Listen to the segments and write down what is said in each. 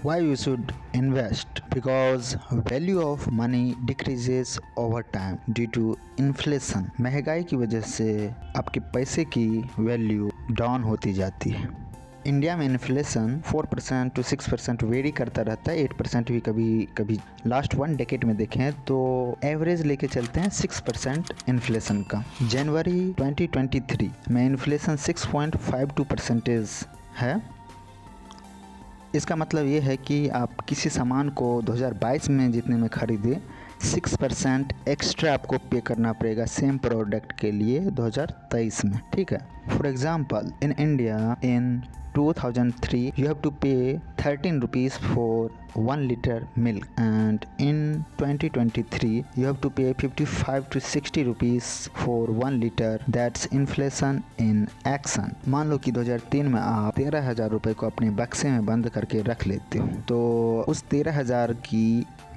Why you should invest? Because value of money decreases over time due to inflation. महंगाई की वजह से आपके पैसे की वैल्यू डाउन होती जाती है। इंडिया में इन्फ्लेशन 4% to 6% वेरी करता रहता है, 8% भी कभी कभी। लास्ट 1 डेकेड में देखें तो एवरेज लेके चलते हैं 6% इन्फ्लेशन का। जनवरी 2023 में इन्फ्लेशन 6.52% है। इसका मतलब ये है कि आप किसी सामान को 2022 में जितने में खरीदे 6% एक्स्ट्रा आपको पे करना पड़ेगा सेम प्रोडक्ट के लिए 2023 में। ठीक है, for example in India in 2003 you have to pay 13 rupees for 1 liter milk, and in 2023 you have to pay 55 to 60 rupees for 1 liter. That's inflation in action. मान लो कि 2003 में आप 13,000 रुपए को अपने बक्से में बंद करके रख लेते हो, तो उस 13,000 की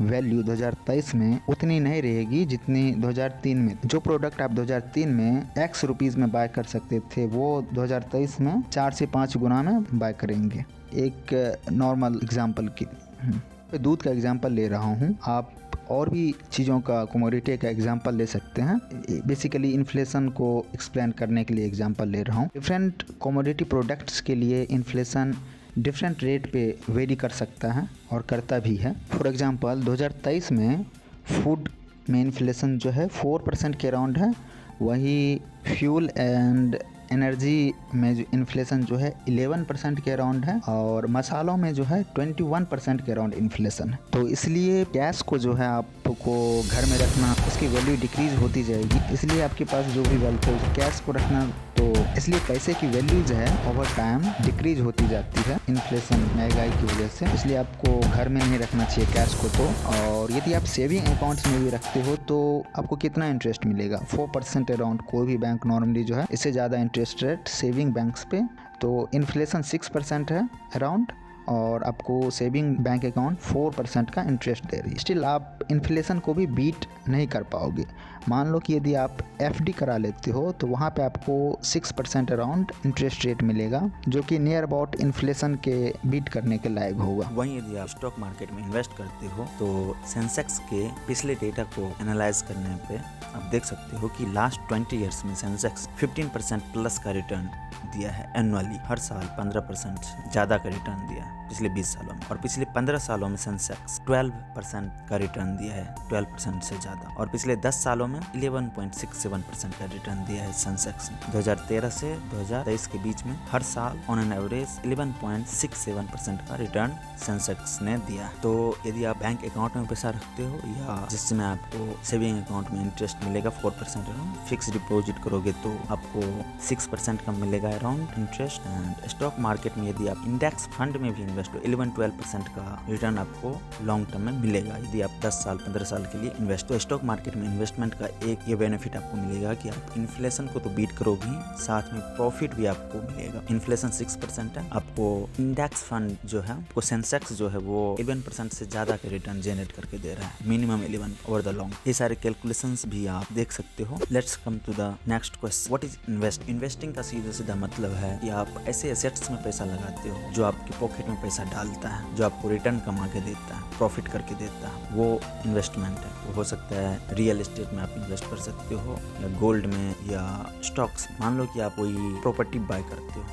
वैल्यू 2023 में उतनी नहीं रहेगी जितनी 2003 में। जो प्रोडक्ट आप 2003 में x रुपीज़ में बाय कर सकते थे वो 2023 में 4 से 5 गुना में बाय करेंगे। एक नॉर्मल एग्जांपल की दूध का एग्जांपल ले रहा हूँ, आप और भी चीज़ों का कमोडिटी का एग्जांपल ले सकते हैं। बेसिकली इन्फ्लेशन को एक्सप्लेन करने के लिए एग्जांपल ले रहा हूँ। डिफरेंट कमोडिटी प्रोडक्ट्स के लिए इन्फ्लेशन डिफरेंट रेट पे वेरी कर सकता है और करता भी है। फॉर एग्जांपल 2023 में फूड में इन्फ्लेशन जो है 4% के अराउंड है, वही फ्यूल एंड एनर्जी में जो इन्फ्लेशन जो है 11% के अराउंड है, और मसालों में जो है 21% के अराउंड इन्फ्लेशन है। तो इसलिए कैश को जो है आपको घर में रखना, उसकी वैल्यू डिक्रीज होती जाएगी। इसलिए आपके पास जो भी वेल्थ है कैश को रखना, तो इसलिए पैसे की वैल्यू जो है ओवर टाइम डिक्रीज होती जाती है इन्फ्लेशन महंगाई की वजह से। इसलिए आपको घर में नहीं रखना चाहिए कैश को। तो और यदि आप सेविंग अकाउंट्स में भी रखते हो तो आपको कितना इंटरेस्ट मिलेगा? 4% अराउंड। कोई भी बैंक नॉर्मली जो है इससे ज़्यादा इंटरेस्ट रेट सेविंग बैंक्स पे। तो इन्फ्लेशन 6% है अराउंड, और आपको सेविंग बैंक अकाउंट 4% का इंटरेस्ट दे रही है। स्टिल आप इन्फ्लेशन को भी बीट नहीं कर पाओगे। मान लो कि यदि आप एफडी करा लेते हो तो वहाँ पे आपको 6% अराउंड इंटरेस्ट रेट मिलेगा, जो कि नियर अबाउट इन्फ्लेशन के बीट करने के लायक होगा। वहीं यदि आप स्टॉक मार्केट में इन्वेस्ट करते हो तो सेंसेक्स के पिछले डेटा को एनालाइज करने पे आप देख सकते हो कि लास्ट 20 ईयर्स में सेंसेक्स 15% प्लस का रिटर्न दिया है एनुअली। हर साल 15% ज़्यादा का रिटर्न दिया है पिछले 20 सालों में, और पिछले 15 सालों में सेंसेक्स 12% का रिटर्न दिया है, 12% से ज़्यादा। और पिछले 10 सालों में 11.67% का रिटर्न दिया है सेंसेक्स ने। 2013 से 2023 के बीच में हर साल ऑन एन एवरेज 11.67% का रिटर्न सेंसेक्स ने दिया है। तो यदि आप बैंक अकाउंट में पैसा रखते हो या जिसमें आपको सेविंग अकाउंट में इंटरेस्ट मिलेगा 4% अराउंड, फिक्स डिपॉजिट करोगे तो आपको 6% का मिलेगा around interest. And stock market में यदि आप इंडेक्स फंड में भी इन्वेस्ट हो 11-12% का रिटर्न आपको लॉन्ग टर्म में मिलेगा यदि आप 10 साल 15 साल के लिए इन्वेस्ट। तो स्टॉक मार्केट में इन्वेस्टमेंट का एक ये बेनिफिट आपको मिलेगा कि आप इन्फ्लेशन को तो बीट करोगे, साथ में प्रॉफिट भी आपको मिलेगा। इन्फ्लेशन 6% है, आपको इंडेक्स फंड जो है, आपको सेंसेक्स जो है वो 11% से ज्यादा के रिटर्न जनरेट करके दे रहा है, मिनिमम 11 ओवर द लॉन्ग। ये सारे कैलकुलेशंस भी आप देख सकते हो। Let's come to the next question, what is invest? Investing का सीधा सीधा मतलब है कि आप ऐसे एसेट्स में पैसा लगाते हो जो आपके पॉकेट में पैसा डालता है, जो आपको रिटर्न कमा के देता है, प्रॉफिट करके देता है, वो इन्वेस्टमेंट है। वो हो सकता है रियल एस्टेट में आप इन्वेस्ट कर सकते हो, या गोल्ड में, या स्टॉक्स। मान लो कि आप कोई प्रॉपर्टी बाय करते हो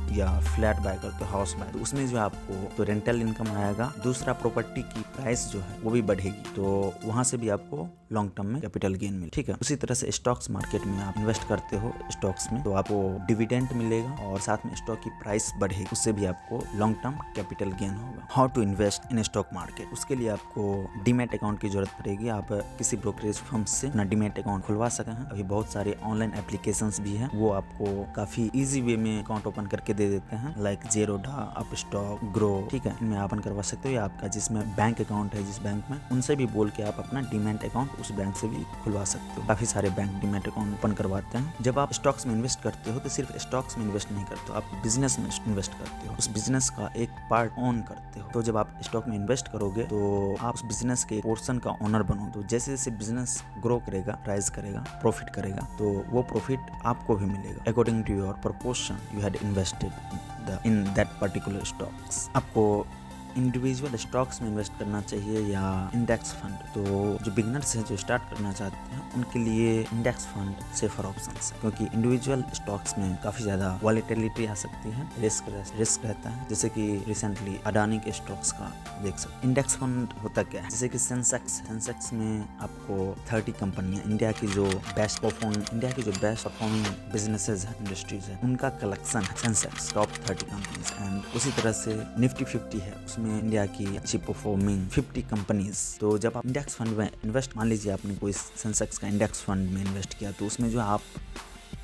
या फ्लैट बाय करते हो, हाउस बाय, तो उसमें जो आपको तो रेंटल इनकम आएगा, दूसरा प्रॉपर्टी की प्राइस जो है वो भी बढ़ेगी, तो वहां से भी आपको लॉन्ग टर्म में कैपिटल गेन मिले। ठीक है, उसी तरह से स्टॉक्स मार्केट में आप इन्वेस्ट करते हो स्टॉक्स में, तो आपको डिविडेंड मिलेगा और साथ में स्टॉक की प्राइस बढ़ेगी, उससे भी आपको लॉन्ग टर्म कैपिटल गेन होगा। How to invest in stock market? उसके लिए आपको डीमैट अकाउंट की जरूरत पड़ेगी। आप किसी ब्रोकरेज फर्म से अपना डीमैट अकाउंट खुलवा सके हैं। अभी बहुत सारे ऑनलाइन एप्लीकेशंस भी हैं, वो आपको काफी इजी वे में अकाउंट ओपन करके दे देते हैं, लाइक जेरोडा, अपस्टॉक, ग्रो। ठीक है, इनमें ओपन करवा सकते हो, या आपका जिसमें बैंक अकाउंट है जिस बैंक में, उनसे भी बोल के आप अपना डीमैट अकाउंट उस बैंक से भी खुलवा सकते हो। काफी सारे बैंक डीमैट अकाउंट ओपन करवाते हैं। जब आप स्टॉक्स में इन्वेस्ट करते हो तो सिर्फ स्टॉक्स में इन्वेस्ट नहीं करते हो, आप बिजनेस में इन्वेस्ट करते हो, उस बिजनेस का एक पार्ट ओन करते हो। तो जब आप स्टॉक में इन्वेस्ट करोगे तो आप उस बिजनेस के पोर्शन का ओनर बनो। तो जैसे जैसे बिजनेस ग्रो करेगा, राइज करेगा, प्रॉफिट करेगा, तो वो प्रॉफिट आपको भी मिलेगा according to your proportion you had invested in that particular stocks। आपको इंडिविजुअल स्टॉक्स में इन्वेस्ट करना चाहिए या इंडेक्स फंड। तो जो बिगनर्स हैं जो स्टार्ट करना चाहते हैं उनके लिए इंडेक्स फंड सेफर ऑप्शन है, क्योंकि इंडिविजुअल स्टॉक्स में काफी ज्यादा वॉलेटिलिटी आ सकती है, रिस्क रहता है। जैसे कि रिसेंटली अडानी के स्टॉक्स का देख सकते। इंडेक्स फंड होता क्या है, जैसे कि सेंसेक्स में आपको 30 कंपनियां इंडिया की जो बेस्ट परफॉर्मिंग बिजनेसेस है, इंडस्ट्रीज है, उनका कलेक्शन है सेंसेक्स टॉप 30 कंपनीज। एंड उसी तरह से निफ्टी 50 है, उसमें इंडिया की अच्छी परफॉर्मिंग 50 कंपनीज। तो जब आप इंडेक्स फंड में इन्वेस्ट, मान लीजिए आपने कोई सेंसेक्स का इंडेक्स फंड में इन्वेस्ट किया, तो उसमें जो आप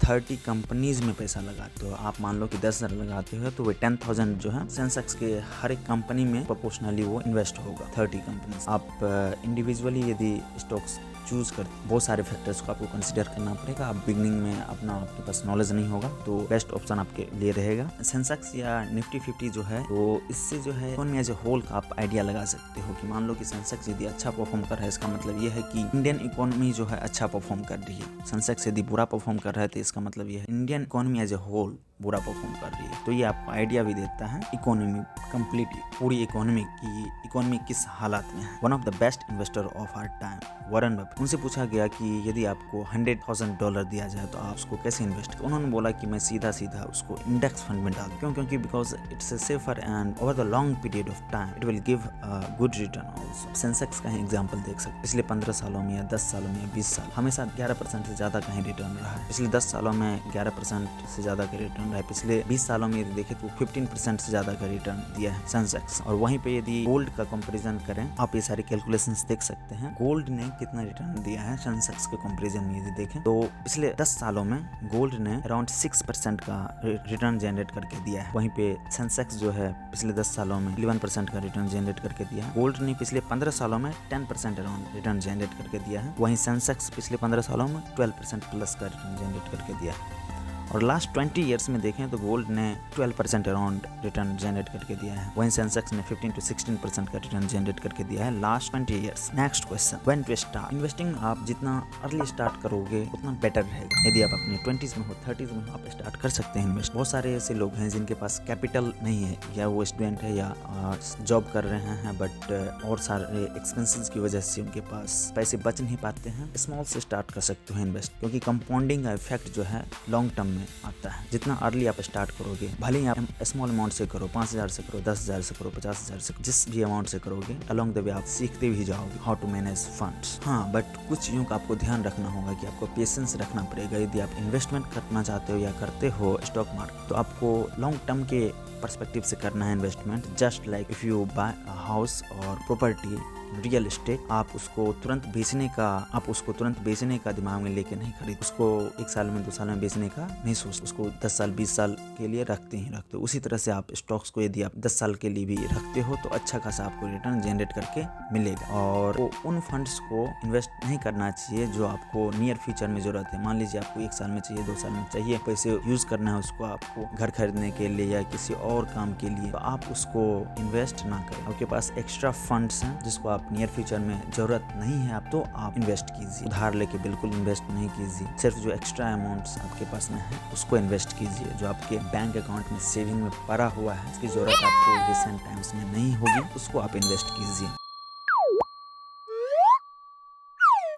30 कंपनीज में पैसा लगाते हो, आप मान लो कि 10,000 लगाते हो, तो वो 10,000 जो है सेंसेक्स के हर एक कंपनी में प्रोपोर्शनली वो इन्वेस्ट होगा 30 कंपनीज। आप इंडिविजुअली यदि स्टॉक्स चूज कर, बहुत सारे फैक्टर्स को आपको कंसीडर करना पड़ेगा। आप बिगनिंग में आपके पास नॉलेज नहीं होगा, तो बेस्ट ऑप्शन आपके लिए रहेगा सेंसेक्स या निफ्टी 50 जो है। तो इससे जो है इकोनॉमी एज ए होल का आप आइडिया लगा सकते हो कि मान लो कि सेंसेक्स यदि अच्छा परफॉर्म कर रहा है, इसका मतलब ये है कि इंडियन इकोनॉमी जो है अच्छा परफॉर्म कर रही है। सेंसेक्स यदि बुरा परफॉर्म कर रहा है, तो इसका मतलब ये है Indian economy as a whole बुरा परफॉर्म कर रही है। तो ये आपको आइडिया भी देता है इकोनॉमी कंप्लीटली, पूरी इकोनॉमी किस हालात में है। One of the best investor of our time, Warren Buffett, उनसे पूछा गया कि यदि आपको $100,000 दिया जाए तो आप उसको कैसे इन्वेस्ट करें। उन्होंने बोला कि मैं सीधा उसको इंडेक्स फंड में डाल। क्योंकि because it's safer and over the long period of time it will give good return also. Sensex का ही एग्जाम्पल देख सकते, पिछले 15 सालों में या 10 सालों में या 20 साल हमेशा 11% से ज्यादा का ही रिटर्न रहा है। पिछले 10 सालों में 11% से ज्यादा का रिटर्न रहा है। पिछले 20 सालों में यदि देखें तो 15% से ज्यादा का रिटर्न दिया है सेंसेक्स। और वहीं पे यदि गोल्ड का कंपैरिजन करें, आप ये सारे कैलकुलेशंस देख सकते हैं, गोल्ड ने कितना रिटर्न दिया है सेंसेक्स के कंपैरिजन में यदि देखें तो पिछले 10 सालों में गोल्ड ने अराउंड 6% का रिटर्न जनरेट करके दिया है। वहीं पे सेंसेक्स जो है पिछले 10 सालों में 11% का रिटर्न जनरेट करके दिया है। गोल्ड ने पिछले 15 सालों में 10% अराउंड रिटर्न जनरेट करके दिया है। वहीं सेंसेक्स पिछले 15 सालों में 12% प्लस का रिटर्न जनरेट करके दिया है। और लास्ट 20 ईयर्स में देखें तो गोल्ड ने 12% अराउंड रिटर्न जनरेट करके दिया है। वहीं सेंसेक्स ने 15 to 16% का रिटर्न जनरेट करके दिया है last 20 years. Next question, when to start investing. आप जितना अर्ली स्टार्ट करोगे उतना बेटर रहेगा। यदि आप अपने 20s में हो, 30s में हो, आप स्टार्ट कर सकते हैं इन्वेस्ट। बहुत सारे ऐसे लोग हैं जिनके पास कैपिटल नहीं है, या वो स्टूडेंट है या जॉब कर रहे हैं, बट और सारे एक्सपेंसेस की वजह से उनके पास पैसे बच नहीं पाते हैं। स्मॉल से स्टार्ट कर सकते हो इन्वेस्ट, क्योंकि कंपाउंडिंग का इफेक्ट जो है लॉन्ग टर्म में आता है। जितना अर्ली आप स्टार्ट करोगे, भले ही आप स्मॉल अमाउंट से करो, 5,000 से करो, 10,000 से करो, 50,000 से, जिस भी अमाउंट से करोगे, अलोंग द वे आप सीखते भी जाओगे हाउ टू मैनेज फंड्स। हाँ, बट कुछ चीजों का आपको ध्यान रखना होगा कि आपको पेशेंस रखना पड़ेगा। यदि आप इन्वेस्टमेंट करना चाहते हो या करते हो स्टॉक मार्केट, तो आपको लॉन्ग टर्म के पर्सपेक्टिव से करना है investment. Just like if you buy a house or property, real estate, आप उसको तुरंत बेचने का दिमाग में लेके नहीं खरीद, उसको 1 साल में 2 साल में बेचने का नहीं सोच, उसको 10 साल 20 साल के लिए रखते हो। उसी तरह से आप स्टॉक्स को यदि आप 10 साल के लिए भी रखते हो तो अच्छा खासा आपको रिटर्न जनरेट करके मिलेगा। और वो उन फंड्स को इन्वेस्ट नहीं करना चाहिए जो आपको नियर फ्यूचर में जरूरत है। मान लीजिए आपको 1 साल में चाहिए, 2 साल में चाहिए, पैसे यूज करना है उसको आपको घर खरीदने के लिए या किसी और काम के लिए, तो आप उसको इन्वेस्ट ना करें। आपके पास एक्स्ट्रा फंड्स हैं जिसको आप नियर फ्यूचर में जरूरत नहीं है, आप तो आप इन्वेस्ट कीजिए। उधार लेके बिल्कुल इन्वेस्ट नहीं कीजिए। सिर्फ जो एक्स्ट्रा अमाउंट्स आपके पास में है उसको इन्वेस्ट कीजिए। जो आपके बैंक अकाउंट में सेविंग में पड़ा हुआ है, उसकी जरूरत आपको रिसेंट टाइम्स में नहीं होगी, उसको आप इन्वेस्ट कीजिए।